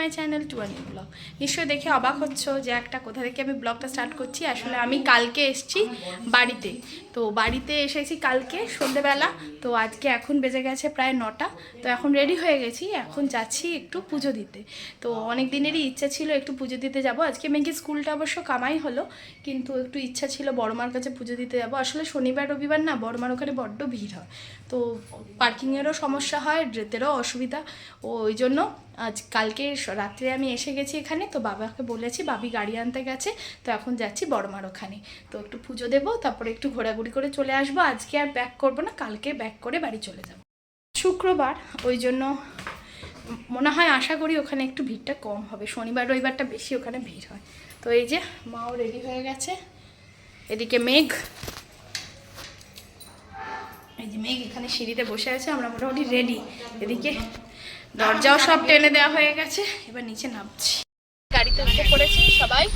My channel to a new blog. নিশ্চয়ই দেখে অবাক হচ্ছ যে একটা কোথা থেকে আমি ব্লগটা স্টার্ট করছি। আসলে আমি কালকে এসেছি বাড়িতে, তো বাড়িতে এসেছি কালকে সন্ধ্যেবেলা। তো আজকে এখন বেজে গেছে প্রায় 9টা। তো এখন রেডি হয়ে গেছি, এখন যাচ্ছি একটু পুজো দিতে। তো অনেক দিনেরই ইচ্ছা ছিল একটু পুজো দিতে যাব। আজকে মেয়েকে স্কুলটা অবশ্য কামাই হলো, কিন্তু একটু ইচ্ছা ছিল বড়মার কাছে পুজো দিতে যাব। আসলে শনিবার রবিবার না বড়মার ওখানে বড্ড ভিড় হয়, তো পার্কিংয়েরও সমস্যা হয়, যেতেরও অসুবিধা। ওই জন্য আজ কালকে রাত্রে আমি এসে গেছি এখানে। তো বাবাকে বলেছি, বাবি গাড়ি আনতে গেছে, তো এখন যাচ্ছি বড়মার ওখানে। তো একটু পুজো দেবো, তারপরে একটু ঘোরাঘুরি করে চলে আসবো। আজকে আর ব্যাক করবো না, কালকে ব্যাক করে বাড়ি চলে যাব। শুক্রবার, ওই জন্য মনে হয় আশা করি ওখানে একটু ভিড়টা কম হবে। শনিবার রবিবারটা বেশি ওখানে ভিড় হয়। তো এই যে মাও রেডি হয়ে গেছে, এদিকে মেঘ, এই যে মেঘ এখানে সিঁড়িতে বসে আছে, আমরা মোটামুটি রেডি। এদিকে দরজাও সব টেনে দেওয়া হয়ে গেছে, এবার নিচে নামছি। গাড়িতে উঠে পড়েছি সবাই।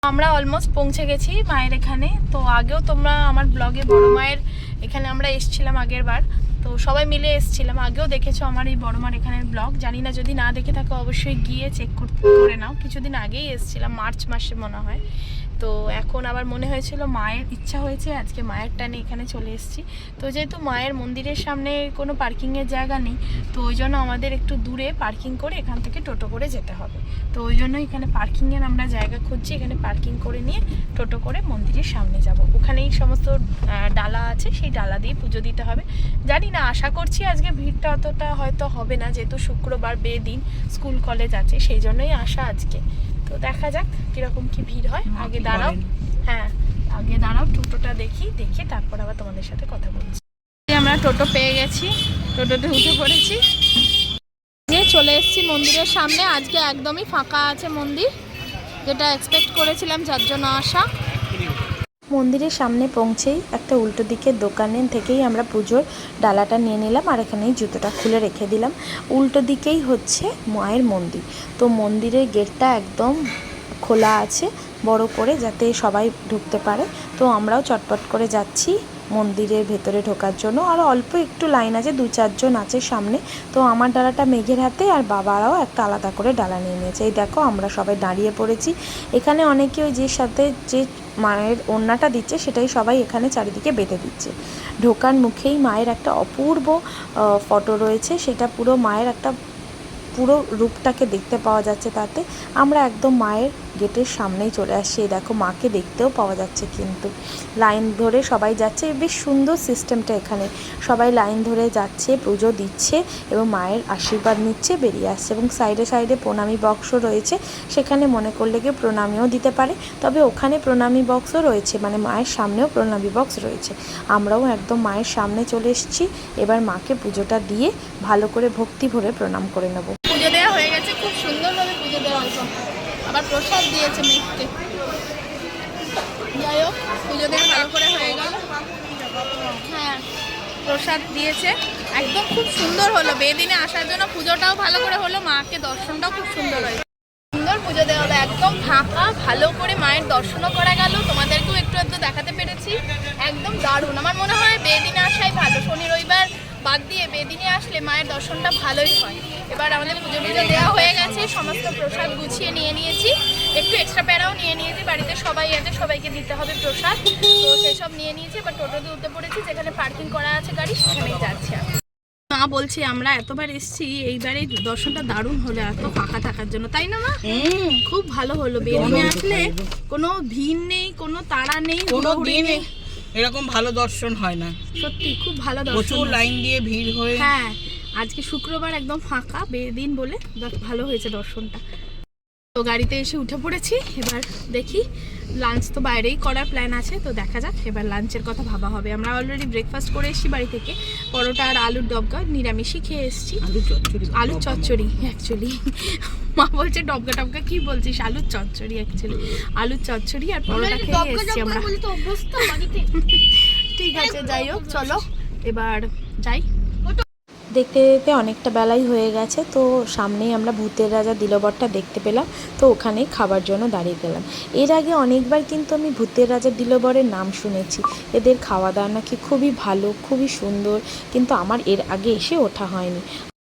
আমরা অলমোস্ট পৌঁছে গেছি মায়ের এখানে। তো আগেও তোমরা আমার ব্লগে বড় মায়ের এখানে আমরা এসেছিলাম আগের বার, তো সবাই মিলে এসেছিলাম। আগেও দেখেছো আমার এই বড় মার এখানের ব্লগ, জানি না যদি না দেখে থাকো অবশ্যই গিয়ে চেক করে নাও। কিছুদিন আগেই এসেছিলাম, মার্চ মাসে মনে হয়। তো এখন আবার মনে হয়েছিল, মায়ের ইচ্ছা হয়েছে, আজকে মায়ের টানে এখানে চলে এসেছি। তো যেহেতু মায়ের মন্দিরের সামনে কোনো পার্কিংয়ের জায়গা নেই, তো ওই জন্য আমাদের একটু দূরে পার্কিং করে এখান থেকে টোটো করে যেতে হবে। তো ওই জন্য এখানে পার্কিংয়ের আমরা জায়গা খুঁজছি, এখানে পার্কিং করে নিয়ে টোটো করে মন্দিরের সামনে যাব। ওখানেই সমস্ত ডালা আছে, সেই ডালা দিয়ে পুজো দিতে হবে। জানি না, আশা করছি আজকে ভিড়টা অতটা হয়তো হবে না, যেহেতু শুক্রবার বেদিন, স্কুল কলেজ আছে, সেই জন্যই আসা আজকে। তো দেখা যাক কিরকম কি ভিড় হয়। আগে দাঁড়াও, হ্যাঁ আগে দাঁড়াও, টোটোটা দেখি, দেখে তারপর আবার তোমাদের সাথে কথা বলছি। আমরা টোটো পেয়ে গেছি, টোটোতে উঠে পড়েছি, নিয়ে চলে এসেছি মন্দিরের সামনে। আজকে একদমই ফাঁকা আছে মন্দির, যেটা এক্সপেক্ট করেছিলাম, যার জন্য আসা। মন্দিরের সামনে পৌঁছেই একটা উল্টো দিকের দোকানের থেকেই আমরা পুজোর ডালাটা নিয়ে নিলাম, আর এখানেই জুতোটা খুলে রেখে দিলাম। উল্টো দিকেই হচ্ছে মায়ের মন্দির। তো মন্দিরের গেটটা একদম খোলা আছে বড় করে, যাতে সবাই ঢুকতে পারে। তো আমরাও চটপট করে যাচ্ছি মন্দিরের ভেতরে ঢোকার জন্য। আর অল্প একটু লাইন আছে, 2-4 জন আছে সামনে। তো আমার ডালাটা মেঘের হাতে, আর বাবারাও একটা আলাদা করে ডালা নিয়ে নিয়েছে। এই দেখো আমরা সবাই দাঁড়িয়ে পড়েছি এখানে। অনেকে ওই যে সাথে যে মায়ের ওড়নাটা দিচ্ছে, সেটাই সবাই এখানে চারিদিকে বেঁধে দিচ্ছে। ঢোকার মুখেই মায়ের একটা অপূর্ব ফটো রয়েছে, সেটা পুরো মায়ের একটা পুরো রূপটাকে দেখতে পাওয়া যাচ্ছে তাতে। আমরা একদম মায়ের গেটের সামনেই চলে আসছি। দেখো মাকে দেখতেও পাওয়া যাচ্ছে, কিন্তু লাইন ধরে সবাই যাচ্ছে। বেশ সুন্দর সিস্টেমটা এখানে, সবাই লাইন ধরে যাচ্ছে, পুজো দিচ্ছে এবং মায়ের আশীর্বাদ নিচ্ছে, বেরিয়ে আসছে। এবং সাইডে সাইডে প্রণামী বক্সও রয়েছে, সেখানে মনে করলে গিয়ে প্রণামীও দিতে পারে। তবে ওখানে প্রণামী বক্সও রয়েছে, মানে মায়ের সামনেও প্রণামী বক্স রয়েছে। আমরাও একদম মায়ের সামনে চলে এসেছি। এবার মাকে পুজোটা দিয়ে ভালো করে ভক্তি ভরে প্রণাম করে নেব। পুজো দেওয়া হয়ে গেছে, খুব সুন্দরভাবে পুজো দেওয়া হয়েছে। আবার প্রসাদ দিয়েছে মেঘকে। যাই হোক, পুজো দিয়ে ভালো করে হয়ে গেল। হ্যাঁ, প্রসাদ দিয়েছে, একদম খুব সুন্দর হলো। বেদিনে আসার জন্য পুজোটাও ভালো করে হলো, মাকে দর্শনটাও খুব সুন্দর হয়েছে। সুন্দর পুজো দেওয়া হলো, একদম ফাঁকা, ভালো করে মায়ের দর্শনও করা গেল। তোমাদেরকেও একটু একটু দেখাতে পেরেছি, একদম দারুণ। আমার মনে হয় বেদিনে আসাই ভালো, শনি রবিবার বাদ দিয়ে বেদিনে আসলে মায়ের দর্শনটা ভালোই হয়। এবার আমাদের পুজো টুজো দেওয়া হয়ে গেছে, সমস্ত প্রসাদ গুছিয়ে নিয়ে নিয়েছি, একটু এক্সট্রা প্যারাও নিয়ে নিয়েছি। বাড়িতে সবাই আছে, সবাইকে দিতে হবে প্রসাদ, তো সেসব নিয়ে নিয়েছি। এবার টোটোতে উঠতে পড়েছি, যেখানে পার্কিং করা আছে গাড়ি, সেখানেই যাচ্ছি। মা বলছি আমরা এতবার এসেছি, এইবারে দর্শনটা দারুণ হলো, এত ফাঁকা থাকার জন্য, তাই না মা? খুব ভালো হলো। বেদিনে আসলে কোনো ভিড় নেই, কোনো তাড়া নেই, কোনো নেই, এরকম ভালো দর্শন হয় না। সত্যি খুব ভালো দর্শন, প্রচুর লাইন দিয়ে ভিড় হয়ে। হ্যাঁ, আজকে শুক্রবার একদম ফাঁকা বেদিন বলে ভালো হয়েছে দর্শনটা। তো গাড়িতে এসে উঠে পড়েছি। এবার দেখি, লাঞ্চ তো বাইরেই করার প্ল্যান আছে, তো দেখা যাক এবার লাঞ্চের কথা ভাবা হবে। আমরা অলরেডি ব্রেকফাস্ট করে এসেছি বাড়ি থেকে, পরোটা আর আলুর ডবকা নিরামিষই খেয়ে এসেছি। আলুর চচ্চড়ি অ্যাকচুয়ালি, মা বলছে ডবকা টবকা কি বলছিস, আলুর চচ্চড়ি অ্যাকচুয়ালি, আলুর চচ্চড়ি আর পরোটা খেয়ে এসেছি আমরা। ঠিক আছে, যাই হোক চলো এবার যাই। দেখতে দেখতে অনেকটা বেলাই হয়ে গেছে, তো সামনেই আমরা ভূতের রাজা দিলবরটা দেখতে পেলাম, তো ওখানেই খাবার জন্য দাঁড়িয়ে গেলাম। এর আগে অনেকবার কিন্তু আমি ভূতের রাজা দিলবরের নাম শুনেছি, এদের খাওয়া দাওয়া নাকি খুবই ভালো, খুবই সুন্দর, কিন্তু আমার এর আগে এসে ওঠা হয়নি।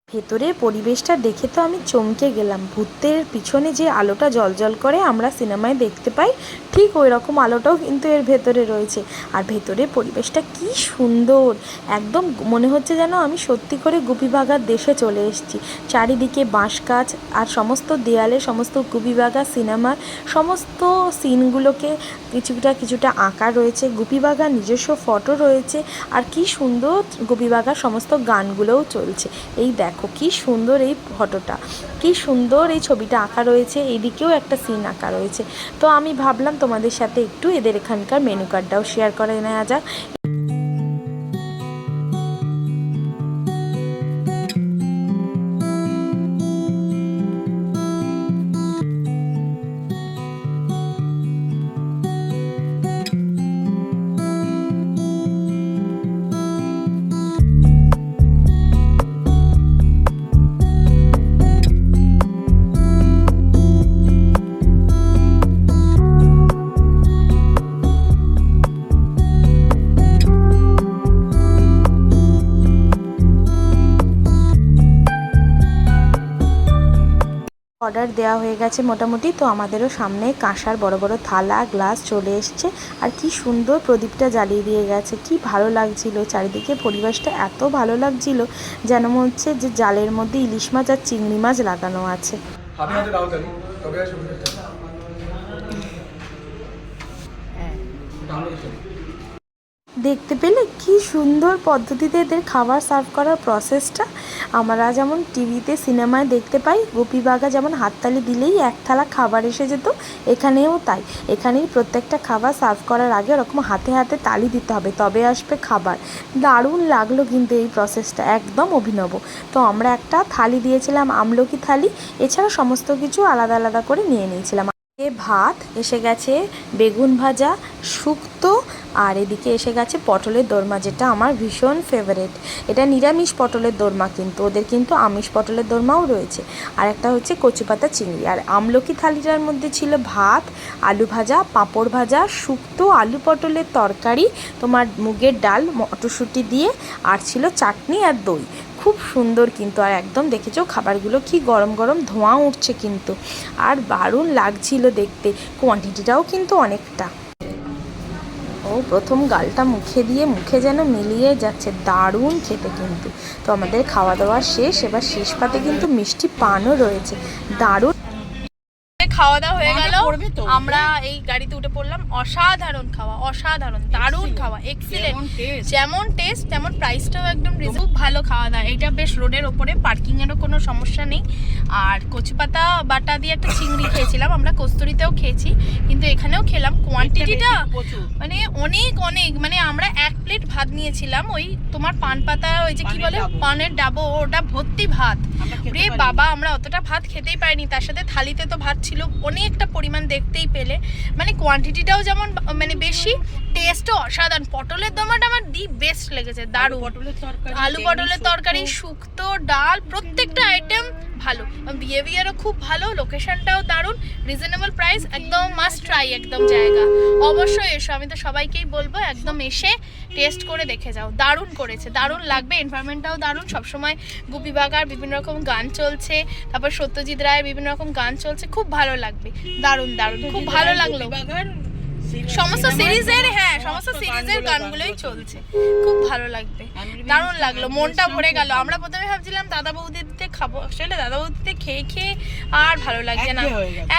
ভেতরের পরিবেশটা দেখে তো আমি চমকে গেলাম। ভূতের পিছনে যে আলোটা জ্বলজ্বল করে আমরা সিনেমায় দেখতে পাই, ঠিক ওই রকম আলোটাও কিন্তু এর ভেতরে রয়েছে। আর ভেতরের পরিবেশটা কি সুন্দর, একদম মনে হচ্ছে যেন আমি সত্যি করে গুপি বাঘার দেশে চলে এসেছি। চারিদিকে বাঁশ গাছ, আর সমস্ত দেয়ালে সমস্ত গুপি বাঘা সিনেমার সমস্ত সিনগুলোকে কিছুটা আঁকা রয়েছে, গুপি বাঘার নিজস্ব ফটো রয়েছে, আর কি সুন্দর গুপি বাঘার সমস্ত গানগুলোও চলছে। এই দেখো কি সুন্দর এই ফটোটা, কি সুন্দর এই ছবিটা আঁকা রয়েছে, এইদিকেও একটা সিন আঁকা রয়েছে। তো আমি ভাবলাম তোমাদের সাথে একটু এদের এখানকার মেনু কার্ডটাও শেয়ার করে নেওয়া যাক। অর্ডার দেওয়া হয়ে গেছে মোটামুটি, তো আমাদেরও সামনে কাঁসার বড় বড় থালা গ্লাস চলে এসছে, আর কি সুন্দর প্রদীপটা জ্বালিয়ে দিয়ে গেছে, কি ভালো লাগছিল। চারিদিকে পরিবেশটা এত ভালো লাগছিল, যেন মনে হচ্ছে যে জালের মধ্যে ইলিশ মাছ আর চিংড়ি মাছ লাগানো আছে। দেখতে পেলে কি সুন্দর পদ্ধতিতে এদের খাবার সার্ভ করার প্রসেসটা। আমরা যেমন টিভিতে সিনেমায় দেখতে পাই, গুপি বাঘা যেমন হাততালি দিলেই এক থালা খাবার এসে যেত, এখানেও তাই। এখানেই প্রত্যেকটা খাবার সার্ভ করার আগে ওরকম হাতে হাতে তালি দিতে হবে, তবে আসবে খাবার। দারুণ লাগলো কিন্তু এই প্রসেসটা, একদম অভিনব। তো আমরা একটা থালি দিয়েছিলাম, আমলকি থালি, এছাড়া সমস্ত কিছু আলাদা আলাদা করে নিয়ে নিয়েছিলাম। ভাত এসে গেছে, বেগুন ভাজা, শুক্তো, আর এদিকে এসে গেছে পটলের দোরমা, যেটা আমার ভীষণ ফেভারিট। এটা নিরামিষ পটলের দোরমা, কিন্তু ওদের কিন্তু আমিষ পটলের দোরমাও রয়েছে। আর একটা হচ্ছে কচু পাতা চিংড়ি। আর আমলকি থালিটার মধ্যে ছিল ভাত, আলু ভাজা, পাঁপড় ভাজা, শুক্তো, আলু পটলের তরকারি, তোমার মুগের ডাল, মটরশুঁটি দিয়ে, আর ছিল চাটনি আর দই। খুব সুন্দর কিন্তু, আর একদম দেখেছো খাবারগুলো কি গরম গরম ধোঁয়া উঠছে কিন্তু, আর দারুণ লাগছিল দেখতে। কোয়ান্টিটিটাও কিন্তু অনেকটা। ও প্রথম গালটা মুখে দিয়ে মুখে যেন মিলিয়ে যাচ্ছে, দারুণ খেতে কিন্তু। তো আমাদের খাওয়া দাওয়া শেষ, এবার শেষ পাতে কিন্তু মিষ্টি পানও রয়েছে, দারুণ। খাওয়া দাওয়া হয়ে গেল, আমরা এই গাড়িতে উঠে পড়লাম। অসাধারণ খাওয়া, অসাধারণ, দারুণ খাওয়া, এক্সিলেন্ট। যেমন টেস্ট তেমন প্রাইসটাও একদম খুব ভালো খাওয়া দাওয়া। এটা বেশ রোডের ওপরে, পার্কিং এরও কোনো সমস্যা নেই। আর কচুপাতা বাটা দিয়ে একটা চিংড়ি খেয়েছিলাম আমরা, কস্তুরিতেও খেয়েছি, কিন্তু এখানেও খেলাম। কোয়ান্টিটিটা মানে অনেক অনেক, মানে আমরা 1 প্লেট ভাত নিয়েছিলাম, ওই তোমার পান পাতা, ওই যে কি বলে পানের ডাবো, ওটা ভর্তি ভাত। রে বাবা, আমরা অতটা ভাত খেতেই পারিনি, তার সাথে থালিতে তো ভাত ছিল অনেকটা পরিমাণ, দেখতেই পেলে। মানে কোয়ান্টিটিটাও যেমন মানে বেশি, টেস্টও অসাধারণ। পটলের দোরমাটা আমার দি বেস্ট লেগেছে, দারুণ। আলু পটলের তরকারি, শুক্তো, ডাল, প্রত্যেকটা আইটেম ভালো। বিহেভিয়ারও খুব ভালো, লোকেশনটাও দারুণ, রিজনেবল প্রাইস, একদম মাস্ট ট্রাই একদম জায়গা। অবশ্যই এসো, আমি তো সবাইকেই বলবো একদম এসে টেস্ট করে দেখে যাও। দারুণ করেছে, দারুণ লাগবে। এনভায়রনমেন্টটাও দারুণ, সবসময় গুপি বাঘার বিভিন্ন রকম গান চলছে, তারপর সত্যজিৎ রায়ের বিভিন্ন রকম গান চলছে, খুব ভালো লাগবে। দারুণ দারুণ, খুব ভালো লাগলো। সমস্ত সিরিজের, হ্যাঁ সমস্ত সিরিজের গানগুলোই চলছে, খুব ভালো লাগবে, দারুণ লাগলো, মনটা ভরে গেল। আমরা প্রথমে ভাবছিলাম দাদা বৌদিতে খাবো, আসলে দাদা বৌদিতে খেয়ে খেয়ে আর ভালো লাগছে না,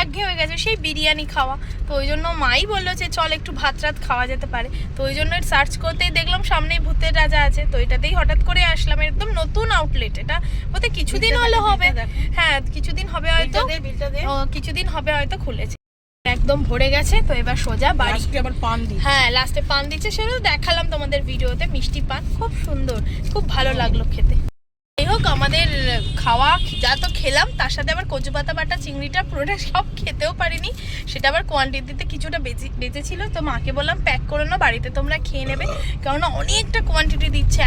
একঘেয়ে হয়ে গেছে সেই বিরিয়ানি খাওয়া। তো ওই জন্য মাই বললো যে চল একটু ভাত রাত খাওয়া যেতে পারে। তো ওই জন্য সার্চ করতেই দেখলাম সামনেই ভূতের রাজা আছে, তো এটাতেই হঠাৎ করে আসলাম। একদম নতুন আউটলেট এটা, ওতে কিছুদিন হলো হবে, হ্যাঁ কিছুদিন হবে হয়তো, কিছুদিন হবে হয়তো খুলেছে। একদম ভরে গেছে, তো এবার সোজা বাড়ি। আবার পান দিচ্ছে, হ্যাঁ লাস্টে পান দিচ্ছে, সেটা দেখালাম তোমাদের ভিডিওতে, মিষ্টি পান, খুব সুন্দর, খুব ভালো লাগলো খেতে। যাই হোক, আমাদের খাওয়া যা তো খেলাম, তার সাথে আবার কচু পাতা বাটা চিংড়িটা পুরোটা সব খেতেও পারিনি, সেটা আবার কোয়ান্টিটিতে কিছুটা বেঁচেছিল। তো মাকে বললাম প্যাক করে নাও, বাড়িতে তোমরা খেয়ে নেবে, কেননা অনেকটা কোয়ান্টিটি দিচ্ছে,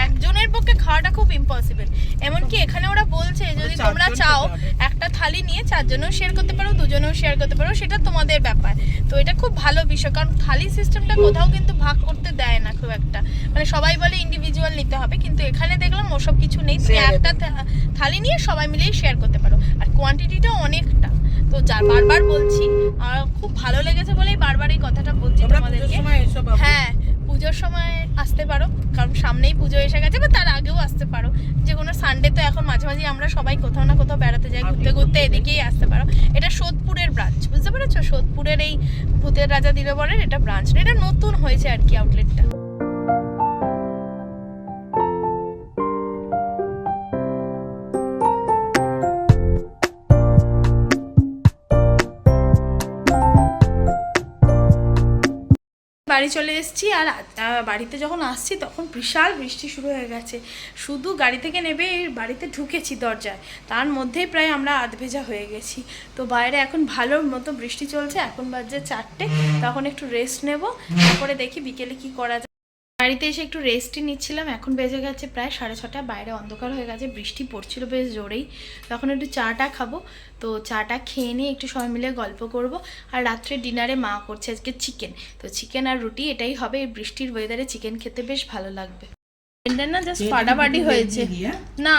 একজনের পক্ষে খাওয়াটা খুব ইম্পসিবল। এমনকি এখানে ওরা বলছে যদি তোমরা চাও একটা থালি নিয়ে 4 জনেও শেয়ার করতে পারো, 2 জনেও শেয়ার করতে পারো, সেটা তোমাদের ব্যাপার। তো এটা খুব ভালো বিষয়, কারণ থালি সিস্টেমটা কোথাও কিন্তু ভাগ করতে দেয় না খুব একটা, মানে সবাই বলে ইন্ডিভিজুয়াল নিতে হবে, কিন্তু এখানে দেখলাম ওসব কিছু নেই। তুমি একটা থালি নিয়ে সবাই মিলেই শেয়ার করতে পারো, আর কোয়ান্টিটিটা অনেকটা। তো বারবার বলছি, আর খুব ভালো লেগেছে বলেই বারবার এই কথাটা বলছি তোমাদেরকে। হ্যাঁ, পুজোর সময় আসতে পারো, কারণ সামনেই পুজো এসে গেছে, বা তার আগেও আসতে পারো। যে কোনো সানডে তো এখন মাঝে মাঝে আমরা সবাই কোথাও না কোথাও বেড়াতে যাই, ঘুরতে ঘুরতে এদিকেই আসতে পারো। এটা সোদপুরের ব্রাঞ্চ, বুঝতে পেরেছো? সোদপুরের এই ভূতের রাজা দিলবরের এটা ব্রাঞ্চ, এটা নতুন হয়েছে আর কি আউটলেটটা। বাড়ি চলে এসেছি, আর বাড়িতে যখন আসছি তখন বিশাল বৃষ্টি শুরু হয়ে গেছে। শুধু গাড়ি থেকে নেবে বাড়িতে ঢুকেছি দরজায়, তার মধ্যেই প্রায় আমরা আধভেজা হয়ে গেছি। তো বাইরে এখন ভালো মতো বৃষ্টি চলছে, এখন বাজে 4টে, তখন একটু রেস্ট নেব, তারপরে দেখি বিকেলে কি করা যায়। বাড়িতে এসে একটু রেস্টই নিচ্ছিলাম, এখন বেজে গেছে প্রায় 6:30, বাইরে অন্ধকার হয়ে গেছে, বৃষ্টি পড়ছিল বেশ জোরেই। তখন একটু চাটা খাবো, তো চাটা খেয়ে নিয়ে একটু সবাই মিলে গল্প করব। আর রাত্রে ডিনারে মা করছে আজকে চিকেন, তো চিকেন আর রুটি এটাই হবে। এই বৃষ্টির ওয়েদারে চিকেন খেতে বেশ ভালো লাগবে। না জাস্ট ফাটাফাটি হয়েছে না,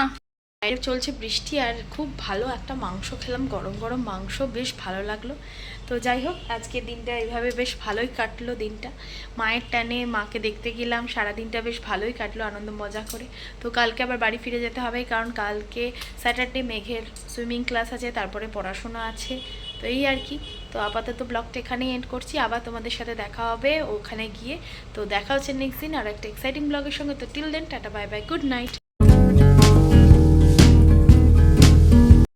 বাইরে চলছে বৃষ্টি, আর খুব ভালো একটা মাংস খেলাম, গরম গরম মাংস, বেশ ভালো লাগলো। তো যাই হোক, আজকে দিনটা এইভাবে বেশ ভালোই কাটলো দিনটা। মায়ের টানে মাকে দেখতে গেলাম, সারা দিনটা বেশ ভালোই কাটলো আনন্দ মজা করে। তো কালকে আবার বাড়ি ফিরে যেতে হবে, কারণ কালকে স্যাটারডে মেঘের সুইমিং ক্লাস আছে, তারপরে পড়াশোনা আছে। তো এই আর কি। তো আপাতত ব্লগটা এখানেই এন্ড করছি, আবার তোমাদের সাথে দেখা হবে ওখানে গিয়ে। তো দেখা হচ্ছে নেক্সট দিন আর একটা এক্সাইটিং ব্লগের সঙ্গে। তো till then, tata, bye bye, good night.